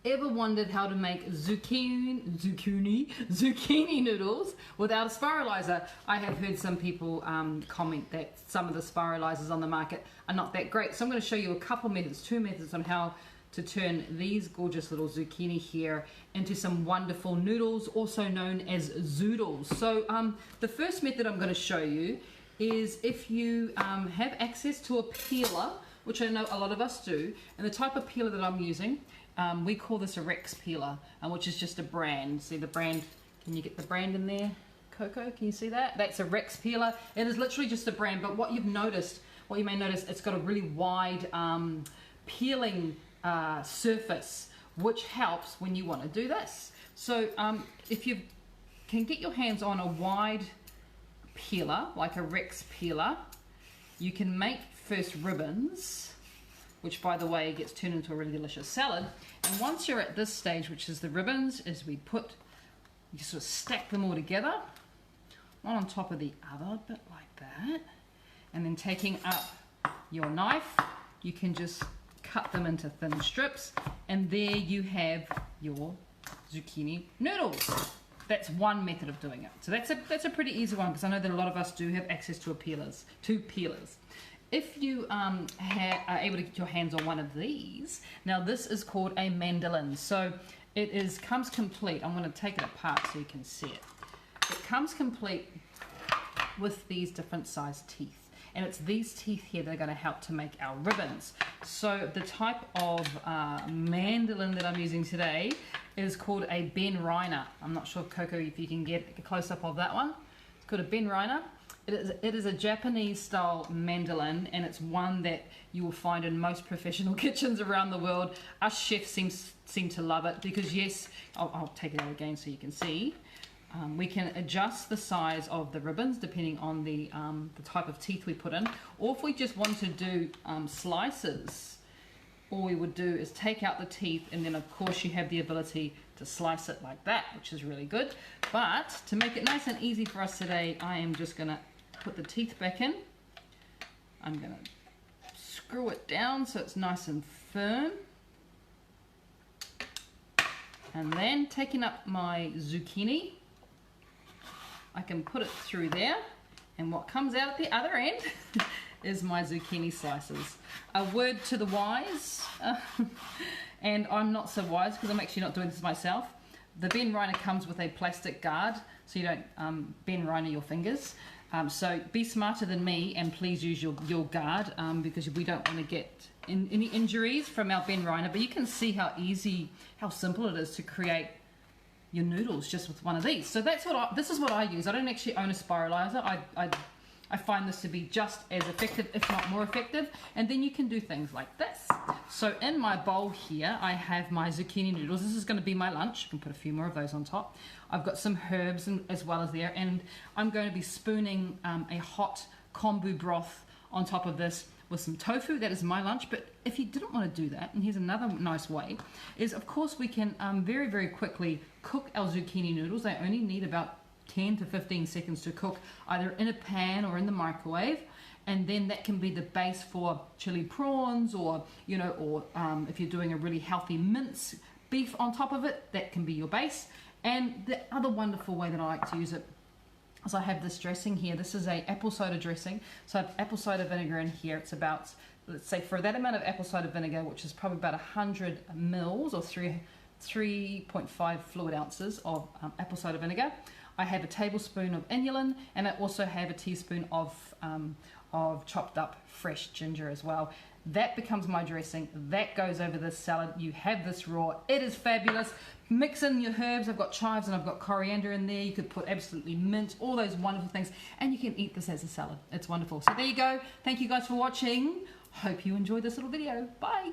ever wondered how to make zucchini noodles without a spiralizer, I have heard some people comment that some of the spiralizers on the market are not that great. So I'm going to show you a couple methods, 2 methods on how to turn these gorgeous little zucchini here into some wonderful noodles, also known as zoodles. So the first method I'm going to show you is if you have access to a peeler, which I know a lot of us do, and the type of peeler that I'm using, we call this a Rex peeler, which is just a brand. See the brand? Can you get the brand in there, Coco? Can you see that? That's a Rex peeler. It is literally just a brand, but what you may notice, it's got a really wide peeling surface, which helps when you want to do this. So if you can get your hands on a wide peeler, like a Rex peeler, you can make first ribbons, which by the way gets turned into a really delicious salad. And once you're at this stage, which is the ribbons, is you sort of stack them all together, one on top of the other, a bit like that. And then taking up your knife, you can just cut them into thin strips, and there you have your zucchini noodles. That's one method of doing it. So that's a pretty easy one, because I know that a lot of us do have access to peelers. If you are able to get your hands on one of these, now this is called a mandolin. So it comes complete. I'm going to take it apart so you can see it. It comes complete with these different sized teeth. And it's these teeth here that are going to help to make our ribbons. So the type of mandolin that I'm using today is called a Ben Reiner. I'm not sure, Coco, if you can get a close-up of that one. It's called a Ben Reiner. It is a Japanese style mandolin, and it's one that you will find in most professional kitchens around the world. Us chefs seem to love it because, yes, I'll take it out again so you can see. We can adjust the size of the ribbons depending on the type of teeth we put in, or if we just want to do slices, all we would do is take out the teeth, and then of course you have the ability to slice it like that, which is really good. But to make it nice and easy for us today, I am just going to put the teeth back in. I'm going to screw it down so it's nice and firm. And then taking up my zucchini, I can put it through there, and what comes out at the other end is my zucchini slices. A word to the wise, and I'm not so wise because I'm actually not doing this myself. The Ben Reiner comes with a plastic guard, so you don't Ben Reiner your fingers. So be smarter than me, and please use your guard, because we don't want to get any injuries from our Ben Reiner. But you can see how simple it is to create your noodles just with one of these. So this is what I use. I don't actually own a spiralizer. I find this to be just as effective, if not more effective. And then you can do things like this. So in my bowl here, I have my zucchini noodles. This is going to be my lunch. I can put a few more of those on top. I've got some herbs as well as there, and I'm going to be spooning a hot kombu broth on top of this with some tofu. That is my lunch. But if you didn't want to do that, and here's another nice way, is of course we can very, very quickly cook our zucchini noodles. They only need about 10 to 15 seconds to cook, either in a pan or in the microwave, and then that can be the base for chili prawns, or if you're doing a really healthy mince beef on top of it, that can be your base. And the other wonderful way that I like to use it, so I have this dressing here. This is a apple cider dressing. So I have apple cider vinegar in here. It's about, let's say, for that amount of apple cider vinegar, which is probably about 100 mils or 3.5 fluid ounces of apple cider vinegar. I have a tablespoon of inulin, and I also have a teaspoon of chopped up fresh ginger as well. That becomes my dressing. That goes over this salad. You have this raw. It is fabulous. Mix in your herbs. I've got chives and I've got coriander in there. You could put absolutely mint, all those wonderful things, and you can eat this as a salad. It's wonderful. So there you go. Thank you guys for watching. Hope you enjoyed this little video. Bye.